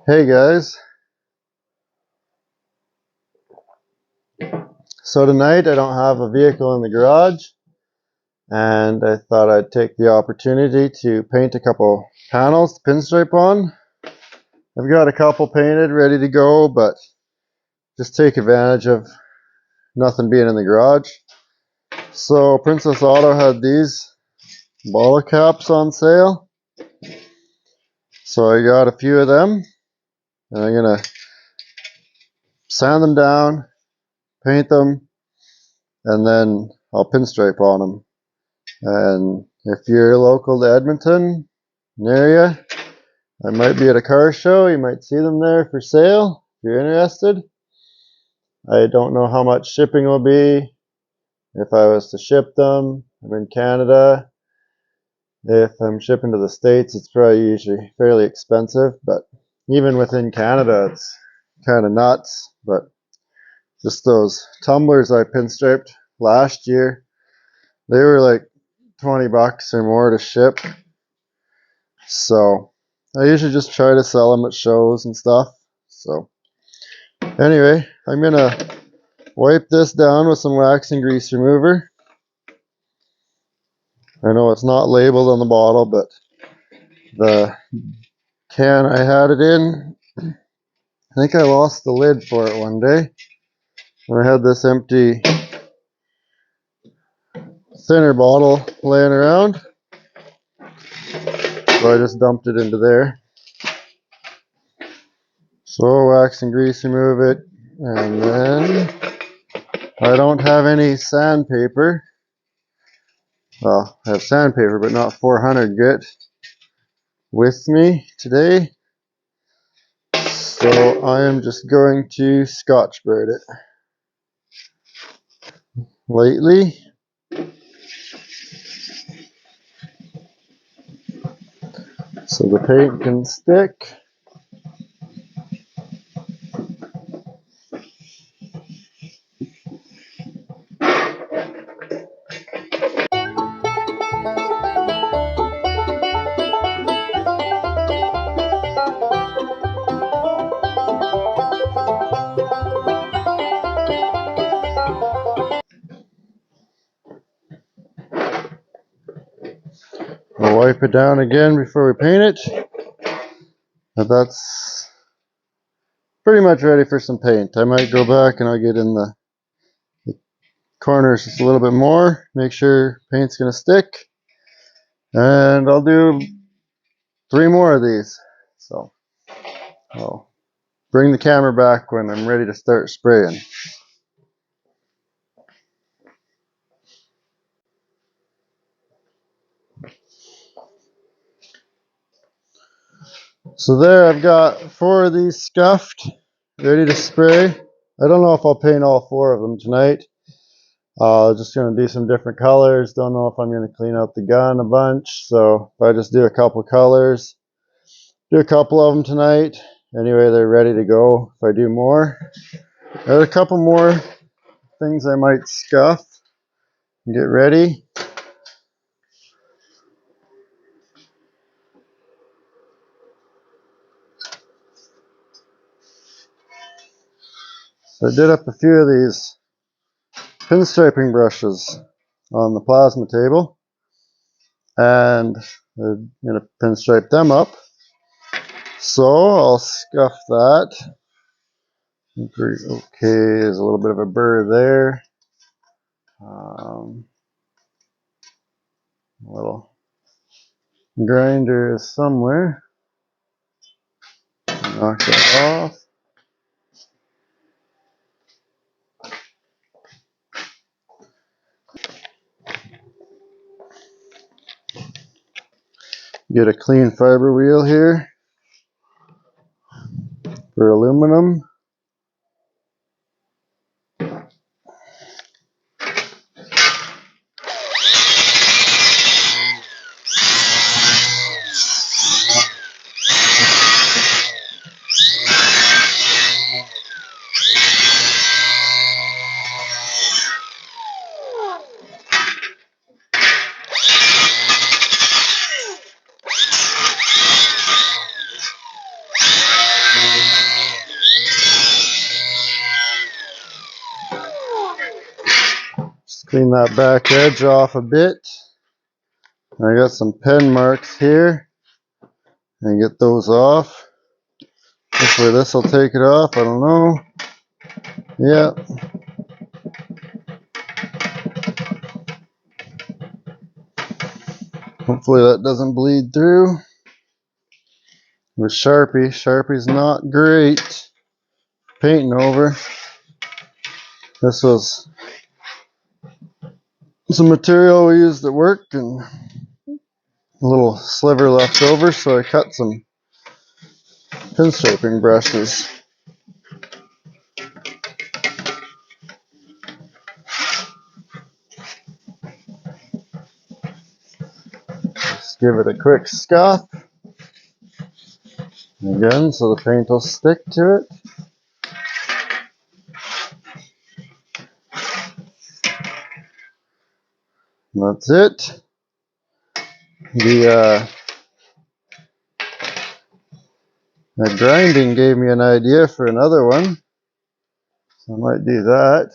Hey guys, so tonight I don't have a vehicle in the garage and I thought I'd take the opportunity to paint a couple panels to pinstripe on. I've got a couple painted ready to go, but just take advantage of nothing being in the garage. So Princess Auto had these bottle caps on sale, so I got a few of them and I'm gonna sand them down, paint them, and then I'll pinstripe on them. And if you're local to Edmonton, an area, I might be at a car show. You might see them there for sale if you're interested. I don't know how much shipping will be if I was to ship them. I'm in Canada. If I'm shipping to the States, it's probably usually fairly expensive, but even within Canada, it's kind of nuts. But just those tumblers I pinstriped last year, they were like 20 bucks or more to ship. So I usually just try to sell them at shows and stuff. So anyway, I'm gonna wipe this down with some wax and grease remover. I know it's not labeled on the bottle, but the can I had it in, I think I lost the lid for it one day. And I had this empty thinner bottle laying around, so I just dumped it into there. So wax and grease remove it, and then I don't have any sandpaper. Well, I have sandpaper, but not 400 grit with me today. So I am just going to Scotch Brite it lightly. So the paint can stick. We'll wipe it down again before we paint it. But that's pretty much ready for some paint. I might go back and I'll get in the corners just a little bit more, make sure paint's gonna stick, and I'll do 3 more of these. So I'll bring the camera back when I'm ready to start spraying. So there, I've got 4 of these scuffed, ready to spray. I don't know if I'll paint all 4 of them tonight. Just going to do some different colors. Don't know if I'm going to clean out the gun a bunch. So if I just do a couple colors, do a couple of them tonight. Anyway, they're ready to go if I do more. There's a couple more things I might scuff and get ready. So I did up a few of these pinstriping brushes on the plasma table, and I'm going to pinstripe them up. So I'll scuff that. Okay, there's a little bit of a burr there. A little grinder is somewhere. Knock that off. Get a clean fiber wheel here for aluminum. Clean that back edge off a bit. I got some pen marks here, and get those off. Hopefully this will take it off, I don't know. Yeah. Hopefully that doesn't bleed through. With Sharpie, Sharpie's not great painting over. This was some material we used at work and a little sliver left over, so I cut some pinstriping brushes. Just give it a quick scuff. Again, so the paint will stick to it. And that's it. The grinding gave me an idea for another one. So I might do that.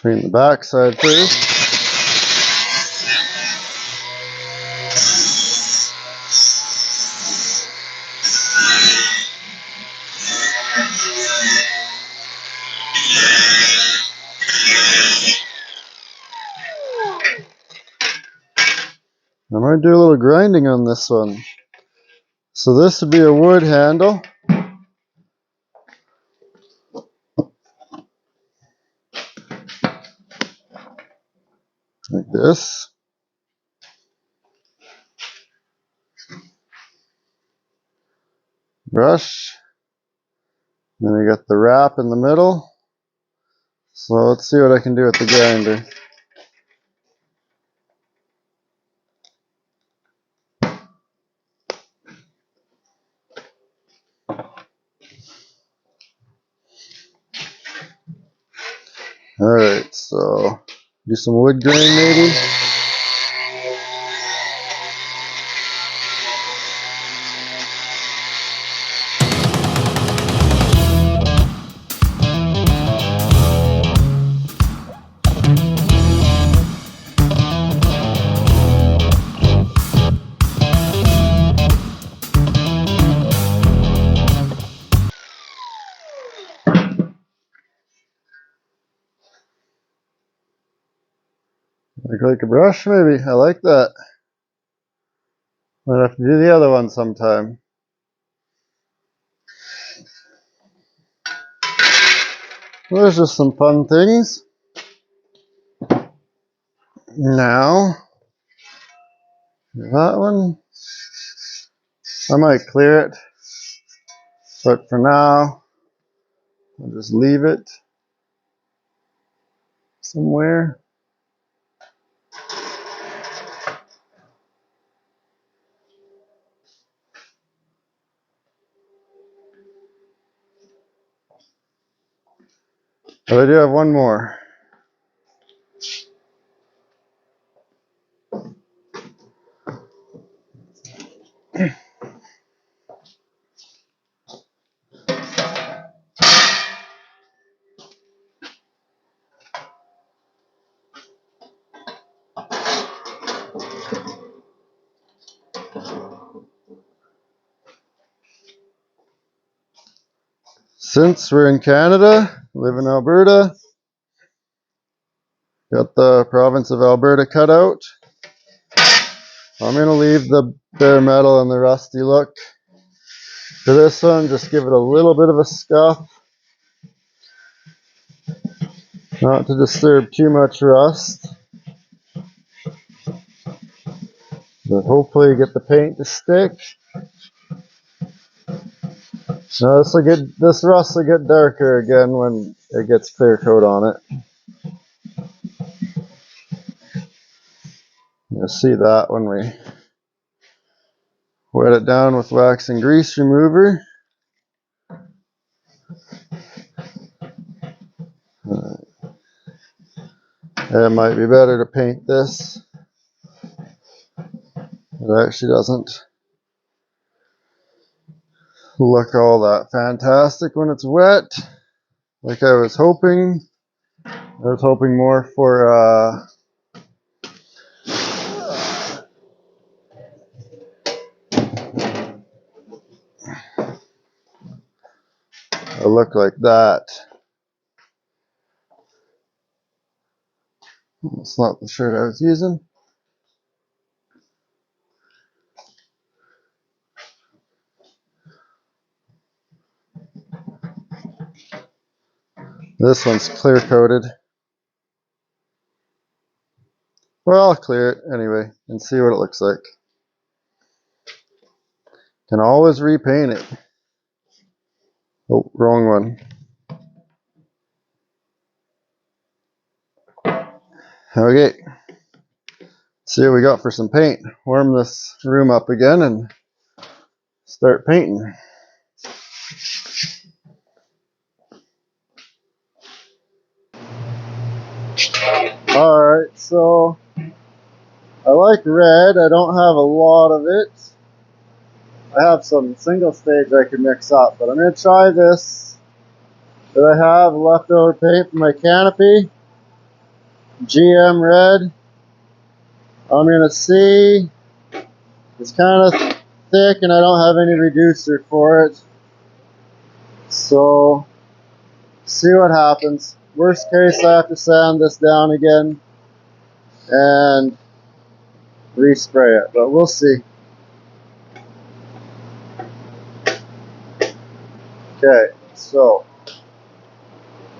Clean the back side first. I might do a little grinding on this one. So this would be a wood handle. Like this. Brush. Then I got the wrap in the middle. So let's see what I can do with the grinder. Alright, so do some wood grain maybe. Like a brush maybe, I like that. Might have to do the other one sometime. Well, there's just some fun things. Now, that one, I might clear it, but for now, I'll just leave it somewhere. But I do have one more. Since we're in Canada, live in Alberta, got the province of Alberta cut out. I'm going to leave the bare metal and the rusty look. For this one, just give it a little bit of a scuff. Not to disturb too much rust. But hopefully get the paint to stick. Now this rust will get darker again when it gets clear coat on it. You'll see that when we wet it down with wax and grease remover. It might be better to paint this. It actually doesn't look all that fantastic when it's wet, like I was hoping. I was hoping more for a look like that. It's not the shirt I was using. This one's clear coated. Well, I'll clear it anyway and see what it looks like. Can always repaint it. Oh, wrong one. Okay. See what we got for some paint. Warm this room up again and start painting. Alright, so I like red. I don't have a lot of it. I have some single stage I can mix up, but I'm going to try this that I have leftover paint from my canopy. GM red. I'm going to see. It's kind of thick and I don't have any reducer for it. So, see what happens. Worst case, I have to sand this down again and respray it, but we'll see. Okay, so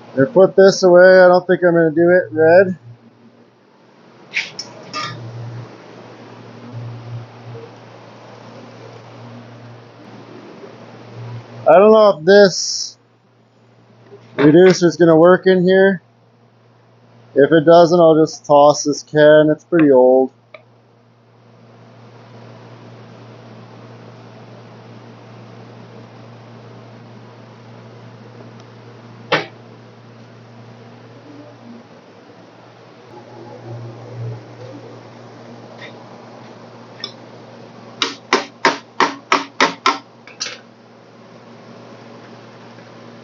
I'm going to put this away. I don't think I'm going to do it red. I don't know if this reducer is going to work in here. If it doesn't, I'll just toss this can. It's pretty old.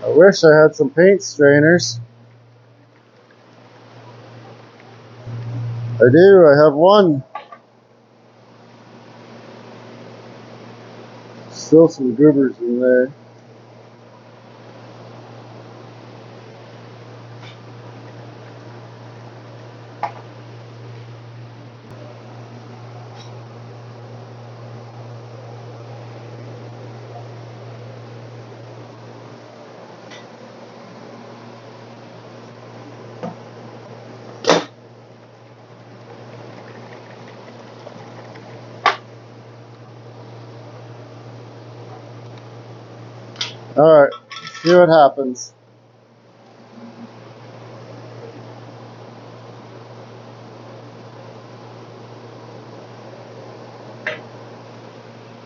I wish I had some paint strainers. I do, I have one. Still some goobers in there. Alright, see what happens.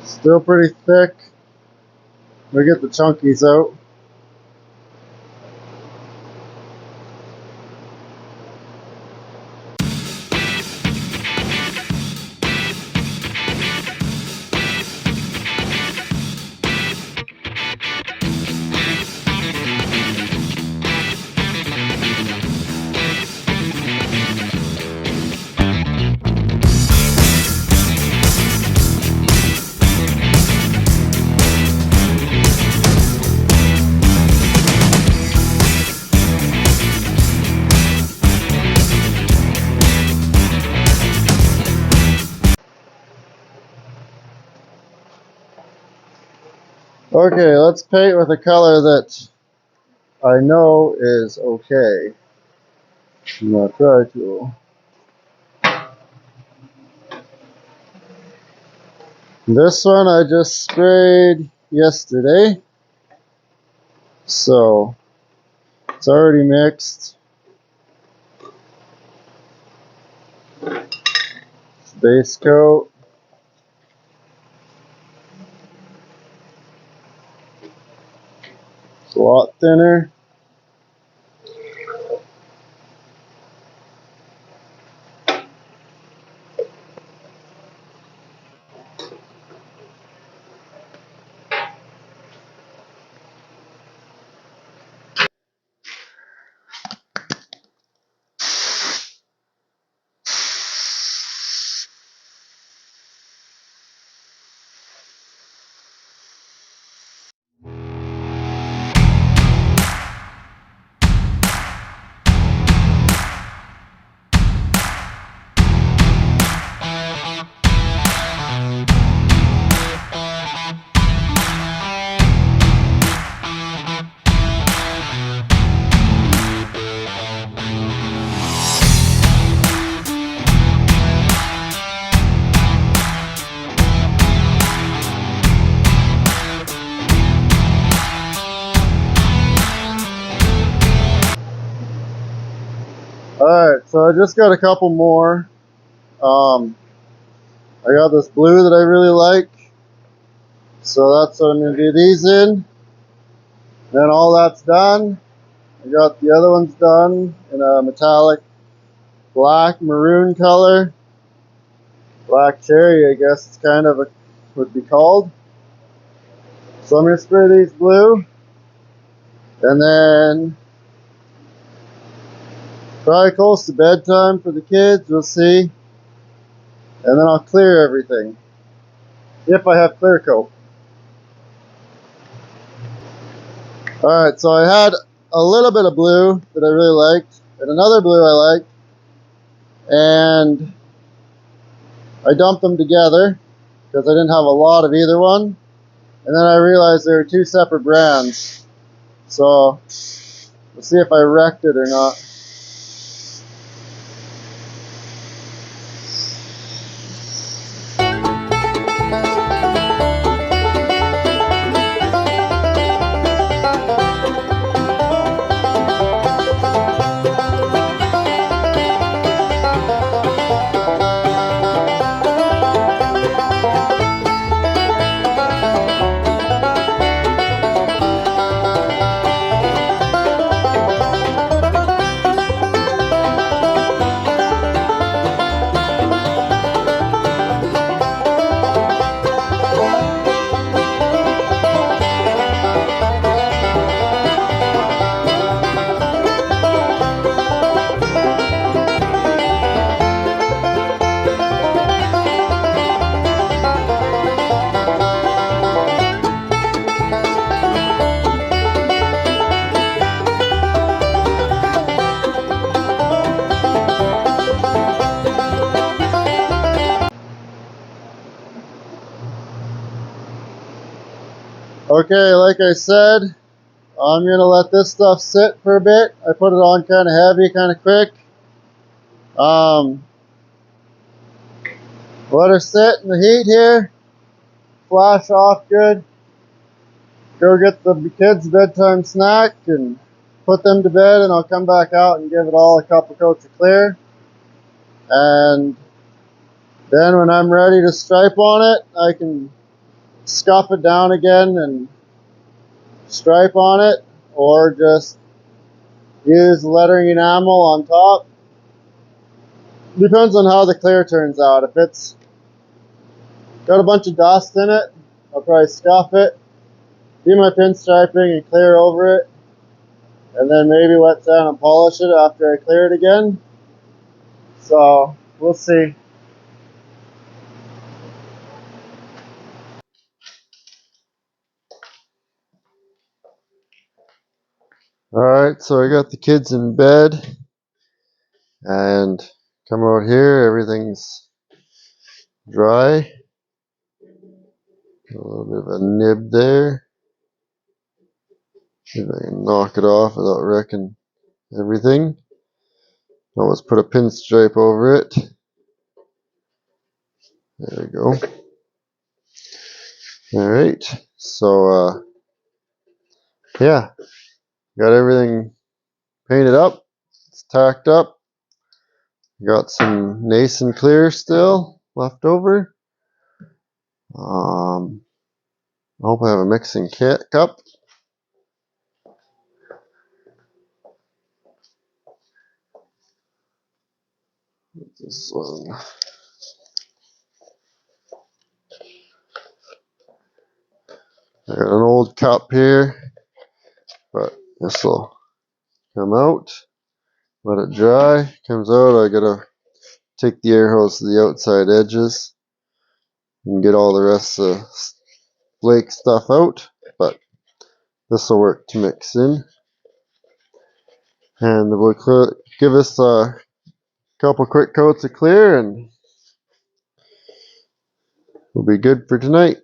Still pretty thick. We get the chunkies out. Okay, let's paint with a color that I know is okay. I'm gonna try to. This one I just sprayed yesterday, so it's already mixed. Base coat. It's a lot thinner. Alright, so I just got a couple more. I got this blue that I really like, so that's what I'm going to do these in. Then all that's done. I got the other ones done in a metallic black maroon color. Black cherry, I guess it's kind of would be called. So I'm going to spray these blue, and then probably close to bedtime for the kids, we'll see. And then I'll clear everything, if I have clear coat. Alright, so I had a little bit of blue that I really liked, and another blue I liked, and I dumped them together because I didn't have a lot of either one. And then I realized they were two separate brands. So let's see if I wrecked it or not. Okay, like I said, I'm going to let this stuff sit for a bit. I put it on kind of heavy, kind of quick. Let her sit in the heat here. Flash off good. Go get the kids' bedtime snack and put them to bed, and I'll come back out and give it all a couple coats of clear. And then when I'm ready to stripe on it, I can scuff it down again and stripe on it, or just use lettering enamel on top. Depends on how the clear turns out. If it's got a bunch of dust in it, I'll probably scuff it, do my pinstriping and clear over it, and then maybe wet sand and polish it after I clear it again. So we'll see. Alright, so I got the kids in bed, and come out here, everything's dry. A little bit of a nib there. See if I can knock it off without wrecking everything. Always put a pinstripe over it. There we go. Alright, so yeah, got everything painted up. It's tacked up. Got some nice and clear still left over. I hope I have a mixing cup. This one. I got an old cup here, but this will come out. Let it dry. Comes out. I gotta take the air hose to the outside edges and get all the rest of the flake stuff out. But this will work to mix in, and we'll give us a couple quick coats of clear, and we'll be good for tonight.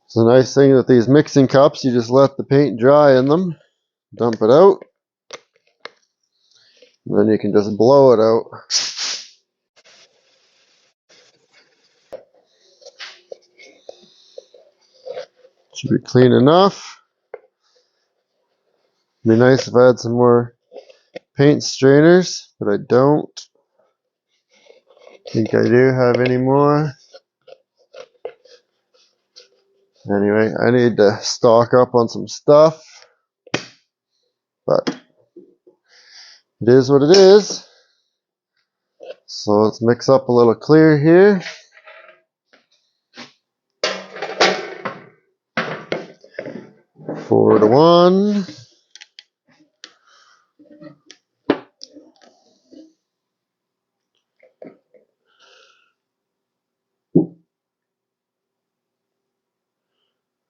It's a nice thing with these mixing cups, you just let the paint dry in them, dump it out, and then you can just blow it out. Should be clean enough. Be nice if I had some more paint strainers, but I don't think I do have any more. Anyway, I need to stock up on some stuff, but it is what it is. So let's mix up a little clear here. Four to one.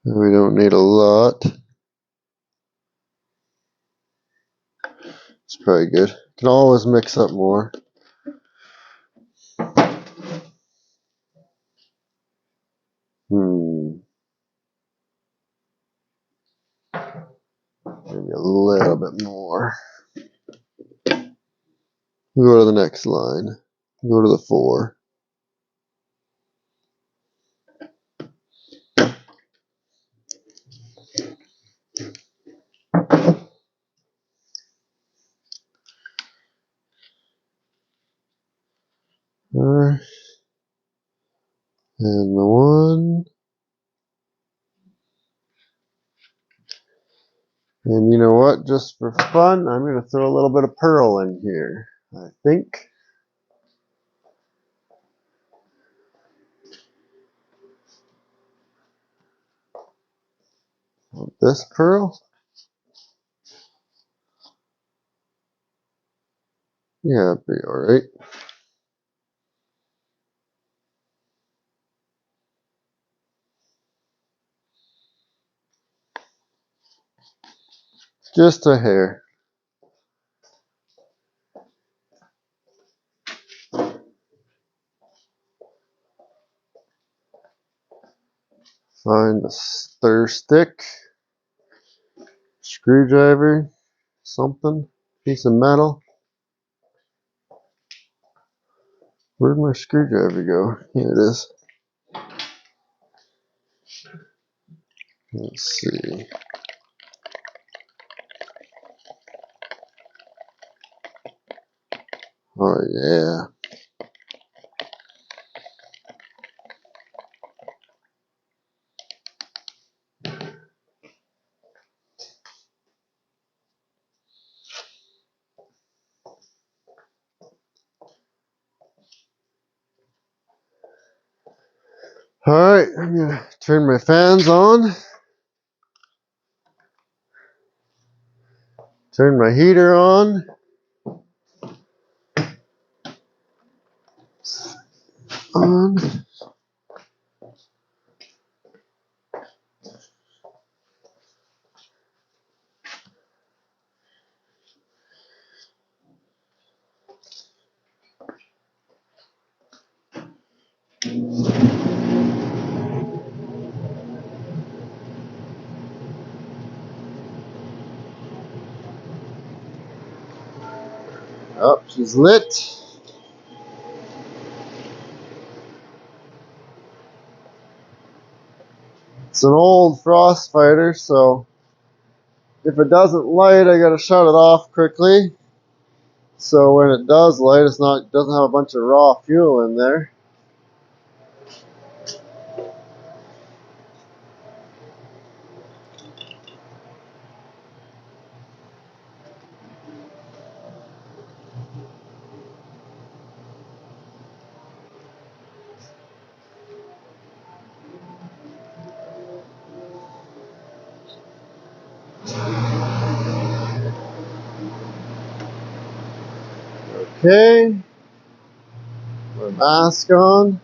We don't need a lot. It's probably good. Can always mix up more. Maybe a little bit more. We'll go to the next line. We'll go to the 4. And the 1. And you know what? Just for fun, I'm going to throw a little bit of pearl in here, I think. This pearl? Yeah, it'd be alright. Just a hair. Find a stir stick, screwdriver, something, piece of metal. Where'd my screwdriver go? Here it is. Let's see. Oh yeah. Alright, I'm gonna turn my fans on. Turn my heater on. Oh, she's lit. It's an old frost fighter, so if it doesn't light, I gotta shut it off quickly. So when it does light, it doesn't have a bunch of raw fuel in there. Okay, my mask on.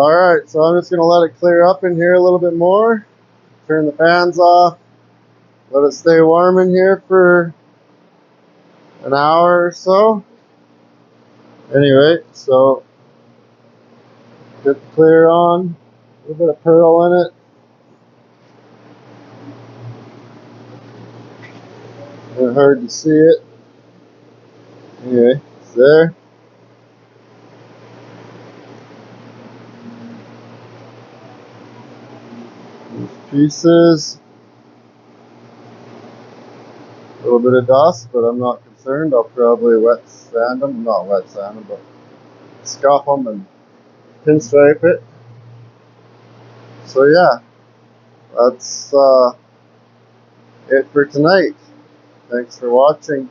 Alright, so I'm just going to let it clear up in here a little bit more. Turn the fans off. Let it stay warm in here for an hour or so. Anyway, so get the clear on. A little bit of pearl in it. Kind of hard to see it. Anyway, it's there. These pieces. A little bit of dust, but I'm not concerned. I'll probably wet sand them. Not wet sand them, but scuff them and pinstripe it. So yeah, that's it for tonight. Thanks for watching.